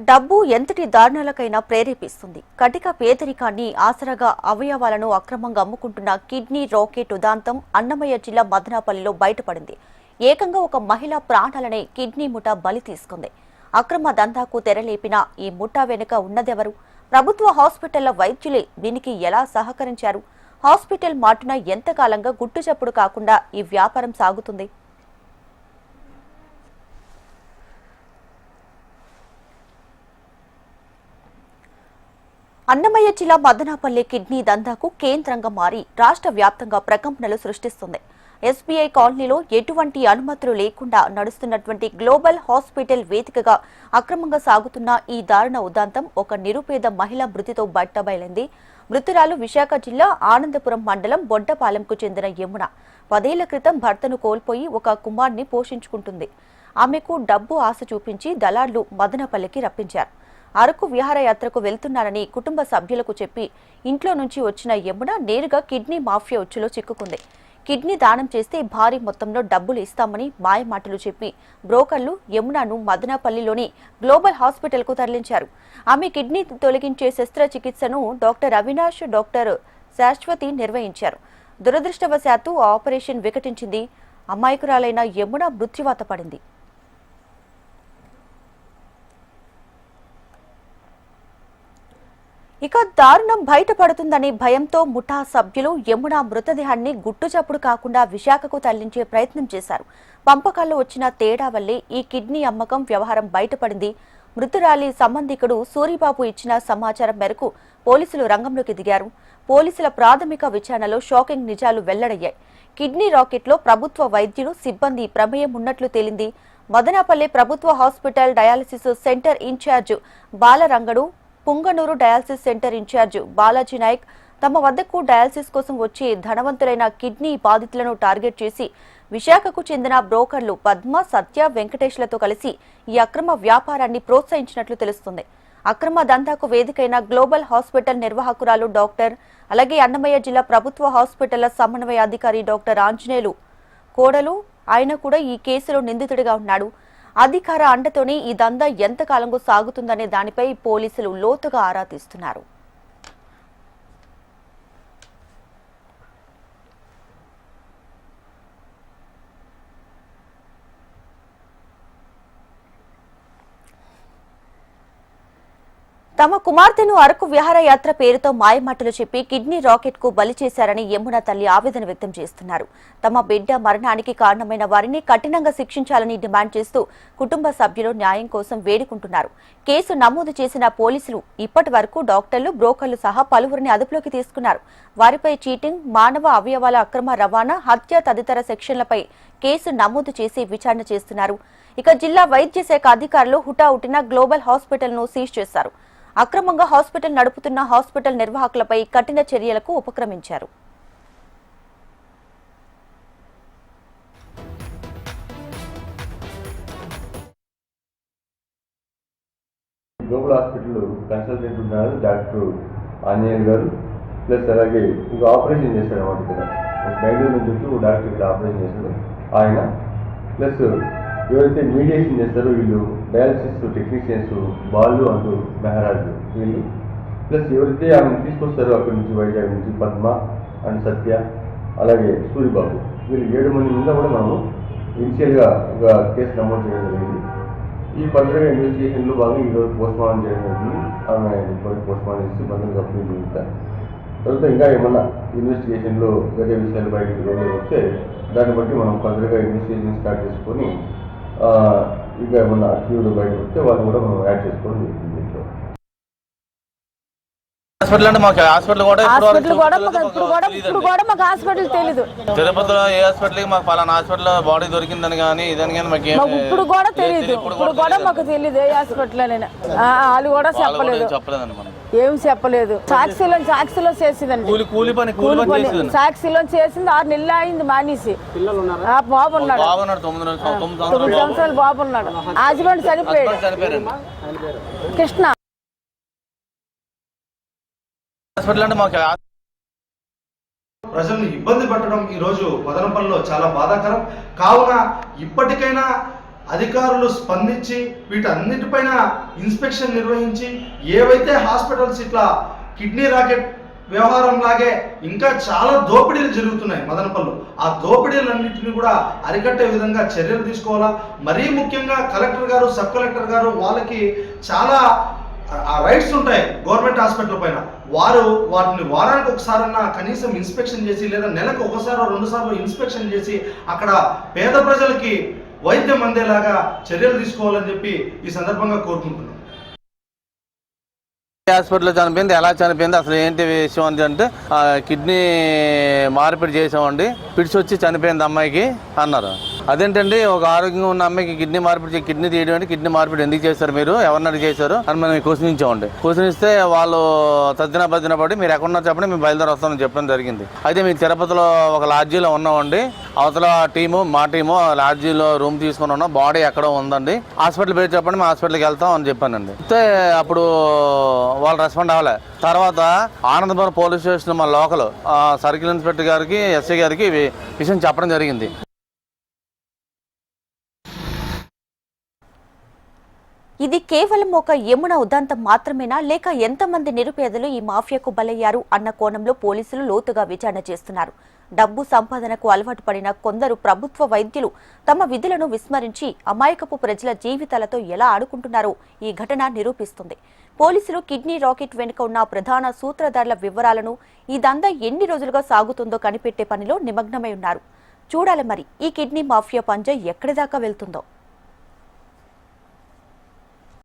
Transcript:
డబ్బు ఎంతటి దారుణాలకైనా ప్రేరేపిస్తుంది. కటిక పేదరికాన్ని ఆసరాగా అవయవాలను అక్రమంగా అమ్ముకుంటున్న కిడ్నీ రాకెట్ ఉదాంతం అన్నమయ్య జిల్లా మదనపల్లిలో బయటపడింది. ఏకంగా ఒక మహిళ ప్రాణాలనే కిడ్నీ ముఠా బలి తీసుకుంది. అక్రమ దందాకు తెరలేపిన ఈ ముఠా వెనుక ఉన్నదెవరు? ప్రభుత్వ హాస్పిటళ్ల వైద్యులే దీనికి ఎలా సహకరించారు? హాస్పిటల్ మాటున ఎంతకాలంగా గుట్టుచప్పుడు కాకుండా ఈ వ్యాపారం సాగుతుంది? అన్నమయ్య జిల్లా మదనపల్లి కిడ్నీ దందాకు కేంద్రంగా మారి రాష్ట్ర వ్యాప్తంగా ప్రకంపనలు సృష్టిస్తుంది. ఎస్బీఐ కాలనీలో ఎటువంటి అనుమతులు లేకుండా నడుస్తున్నటువంటి గ్లోబల్ హాస్పిటల్ వేదికగా అక్రమంగా సాగుతున్న ఈ దారుణ ఉదాంతం ఒక నిరుపేద మహిళ మృతితో బట్టబయలైంది. మృతురాలు విశాఖ జిల్లా ఆనందపురం మండలం బొడ్డపాలెంకు చెందిన యమున 10 ఏళ్ల క్రితం భర్తను కోల్పోయి ఒక కుమార్ని పోషించుకుంటుంది. ఆమెకు డబ్బు ఆశ చూపించి దళార్లు మదనపల్లికి రప్పించారు. అరకు విహారయాత్రకు వెళ్తున్నారని కుటుంబ సభ్యులకు చెప్పి ఇంట్లో నుంచి వచ్చిన యమున నేరుగా కిడ్నీ మాఫియా ఉచ్చులో చిక్కుకుంది. కిడ్నీ దానం చేస్తే భారీ మొత్తంలో డబ్బులు ఇస్తామని మాయమాటలు చెప్పి బ్రోకర్లు యమునను మదనపల్లిలోని గ్లోబల్ హాస్పిటల్కు తరలించారు. ఆమె కిడ్నీ తొలగించే శస్త్రచికిత్సను డాక్టర్ అవినాష్, డాక్టర్ శాశ్వతి నిర్వహించారు. దురదృష్టవశాత్తు ఆపరేషన్ వికటించింది. అమాయకురాలైన యమున మృత్యువాత పడింది. ఇక దారుణం బయటపడుతుందని భయంతో ముఠా సభ్యులు యమున మృతదేహాన్ని గుట్టుచప్పుడు కాకుండా విశాఖకు తరలించే ప్రయత్నం చేశారు. పంపకాల్లో వచ్చిన తేడా వల్లే ఈ కిడ్నీ అమ్మకం వ్యవహారం బయటపడింది. మృతురాలి సంబంధికుడు సూరిబాబు ఇచ్చిన సమాచారం మేరకు పోలీసులు రంగంలోకి దిగారు. పోలీసుల ప్రాథమిక విచారణలో షాకింగ్ నిజాలు వెల్లడయ్యాయి. కిడ్నీ రాకెట్లో ప్రభుత్వ వైద్యులు, సిబ్బంది ప్రమేయం ఉన్నట్లు తేలింది. మదనపల్లి ప్రభుత్వ hospital dialysis centre incharge Balarangadu, Punganur dialysis centre incharge Balaji Naik తమ వద్దకు డయాలసిస్ కోసం వచ్చి ధనవంతులైన కిడ్నీ బాధితులను టార్గెట్ చేసి విశాఖకు చెందిన బ్రోకర్లు పద్మ, సత్య, వెంకటేష్లతో కలిసి ఈ అక్రమ వ్యాపారాన్ని ప్రోత్సహించినట్లు తెలుస్తుంది. అక్రమ దందాకు వేదికైన గ్లోబల్ హాస్పిటల్ నిర్వాహకురాలు డాక్టర్, అలాగే అన్నమయ్య జిల్లా ప్రభుత్వ హాస్పిటళ్ల సమన్వయ అధికారి డాక్టర్ ఆంజనేయులు కోడలు, ఆయన కూడా ఈ కేసులో నిందితుడిగా ఉన్నాడు. అధికార అండతోనే ఈ దందా ఎంతకాలంగా సాగుతుందనే దానిపై పోలీసులు లోతుగా ఆరా తీస్తున్నారు. తమ కుమార్తెను అరకు విహారయాత్ర పేరుతో మాయమాటలు చెప్పి కిడ్నీ రాకెట్ కు బలి చేశారని యమున తల్లి ఆవేదన వ్యక్తం చేస్తున్నారు. తమ బిడ్డ మరణానికి కారణమైన వారిని కఠినంగా శిక్షించాలని డిమాండ్ చేస్తూ కుటుంబ సభ్యులు న్యాయం కోసం వేడుకుంటున్నారు. కేసు నమోదు చేసిన పోలీసులు ఇప్పటి వరకు డాక్టర్లు, బ్రోకర్లు సహా పలువురిని అదుపులోకి తీసుకున్నారు. వారిపై చీటింగ్, మానవ అవయవాల అక్రమ రవాణా, హత్య తదితర సెక్షన్లపై కేసు నమోదు చేసి విచారణ చేస్తున్నారు. ఇక జిల్లా వైద్య శాఖ అధికారులు హుటాహుటిన గ్లోబల్ హాస్పిటల్ ను సీజ్ చేశారు. అక్రమంగా హాస్పిటల్ నడుపుతున్న హాస్పిటల్ నిర్వాహకులపై కఠిన చర్యలకు ఉపక్రమించారు. గ్లోబల్ హాస్పిటల్ కన్సల్టెంట్ ఉన్నారు డాక్టర్ ఆంజనేయులు గారు. ప్లస్ అలాగే ఇంకా ఆపరేషన్ చేశాడు అన్నమాట. ఇక్కడ బెంగళూరు నుంచి వచ్చి డాక్టర్ ఇక్కడ ఆపరేషన్ చేశాడు ఆయన. ప్లస్ ఎవరైతే మీడియేషన్ చేస్తారో వీళ్ళు dialysis technicians Balu and Mehraj వీళ్ళు. ప్లస్ ఎవరైతే ఆమెను తీసుకొస్తారో అక్కడి నుంచి వైజాగ్ నుంచి పద్మ అండ్ సత్య, అలాగే సూరిబాబు, వీళ్ళు 7 మంది మీద కూడా మనము ఇనిషియల్గా ఒక కేసు నమోదు చేయడం జరిగింది. ఈ ఫర్దర్గా ఇన్వెస్టిగేషన్లో భాగంగా ఈరోజు పోస్ట్మార్టం చేయడం జరిగింది. ఆమె పోస్ట్మార్టం చేసి బంధువులు కంపెనీ జరుగుతారు. తర్వాత ఇంకా ఏమన్నా ఇన్వెస్టిగేషన్లో వేరే విషయాలు బయటకు వస్తే దాన్ని బట్టి మనం ఫర్దర్గా ఇన్వెస్టిగేషన్ స్టార్ట్ చేసుకొని ఇంకా ఏమన్నా అక్యూడ్ బయటకు వస్తే వాళ్ళు కూడా మనం యాడ్ చేసుకోవడం జరుగుతుంది. హాస్పిటల్ అంటే మాకు హాస్పిటల్ కూడా మాకు హాస్పిటల్ తెలీదు. తిరుపతిలో ఏ హాస్పిటల్ మాకు పలానా హాస్పిటల్ బాడీ దొరికిందని కానీ ఇదని కానీ మాకు ఇప్పుడు కూడా తెలియదు. ఇప్పుడు కూడా మాకు తెలియదు ఏ హాస్పిటల్ అని. వాళ్ళు కూడా చెప్పలేదండి, మనకి ఏం చెప్పలేదు. సాక్షిలో చేసిందండి, కూలి పని సాక్షిలో చేసింది. 6 నెలలు అయింది మానేసి. బాబున్నాడు, 9 సంవత్సరాలు బాబున్నాడు. హస్బెండ్ చనిపోయాడు. కృష్ణ హాస్పిటల్ అంటే మాకు ప్రజల్ని ఇబ్బంది పెట్టడం ఈరోజు మదనపల్లిలో చాలా బాధాకరం. కావున ఇప్పటికైనా అధికారులు స్పందించి వీటన్నిటిపైన ఇన్స్పెక్షన్ నిర్వహించి ఏవైతే హాస్పిటల్స్ ఇట్లా కిడ్నీ రాకెట్ వ్యవహారం లాగే ఇంకా చాలా దోపిడీలు జరుగుతున్నాయి మదనపల్లిలో, ఆ దోపిడీలన్నింటినీ కూడా అరికట్టే విధంగా చర్యలు తీసుకోవాలా. మరీ ముఖ్యంగా కలెక్టర్ గారు, సబ్ కలెక్టర్ గారు వాళ్ళకి చాలా రైట్స్ ఉంటాయి గవర్నమెంట్ హాస్పిటల్ పైన. వారు వాటిని వారానికి ఒకసారన్నా కనీసం ఇన్స్పెక్షన్ చేసి లేదా నెలకు ఒకసారో 2 సార్లు ఇన్స్పెక్షన్ చేసి అక్కడ పేద ప్రజలకి వైద్యం అందేలాగా చర్యలు తీసుకోవాలని చెప్పి ఈ సందర్భంగా కోరుకుంటున్నాం. హాస్పిటల్లో చనిపోయింది, ఎలా చనిపోయింది, అసలు ఏంటి విషయం అంటే కిడ్నీ మార్పిడి చేసామండి, పిడిచి వచ్చి చనిపోయింది అమ్మాయికి అన్నారు. అదేంటండి, ఒక ఆరోగ్యంగా ఉన్న అమ్మాయికి కిడ్నీ మార్పిడి కిడ్నీ తీయడం అంటే కిడ్నీ మార్పిడి ఎందుకు చేశారు, మీరు ఎవరినడి చేశారు అని మనం క్వశ్చన్ ఇచ్చామండి. క్వశ్చన్ ఇస్తే వాళ్ళు తద్దిన పడి మీరు ఎక్కడున్నారు చెప్పండి, మేము బయలుదేరి వస్తామని చెప్పడం జరిగింది. అయితే మేము తిరుపతిలో ఒక లాడ్జీలో ఉన్నామండి, అవతల టీము మా టీము లాడ్జీలో రూమ్ తీసుకుని ఉన్నాం, బాడీ ఎక్కడో ఉందండి, హాస్పిటల్ పేరు చెప్పండి మేము హాస్పిటల్కి వెళ్తాం అని చెప్పానండి. అయితే అప్పుడు వాళ్ళు రెస్పాండ్ అవ్వలే. తర్వాత ఆనందపురం పోలీస్ స్టేషన్ మా లోకల్ సర్కిల్ ఇన్స్పెక్టర్ గారికి, ఎస్ఐ గారికి విషయం చెప్పడం జరిగింది. ఇది కేవలం ఒక యమున ఉదంతం మాత్రమేనా, లేక ఎంతమంది నిరుపేదలు ఈ మాఫియాకు బలయ్యారు అన్న కోణంలో పోలీసులు లోతుగా విచారణ చేస్తున్నారు. డబ్బు సంపాదనకు అలవాటు పడిన కొందరు ప్రభుత్వ వైద్యులు తమ విధులను విస్మరించి అమాయకపు ప్రజల జీవితాలతో ఎలా ఆడుకుంటున్నారో ఈ ఘటన నిరూపిస్తుంది. పోలీసులు కిడ్నీ రాకెట్ వెనుక ఉన్న ప్రధాన సూత్రధారుల వివరాలను, ఈ దందా ఎన్ని రోజులుగా సాగుతుందో కనిపెట్టే పనిలో నిమగ్నమై ఉన్నారు. చూడాలి మరి ఈ కిడ్నీ మాఫియా పంజా ఎక్కడి దాకా వెళ్తుందో.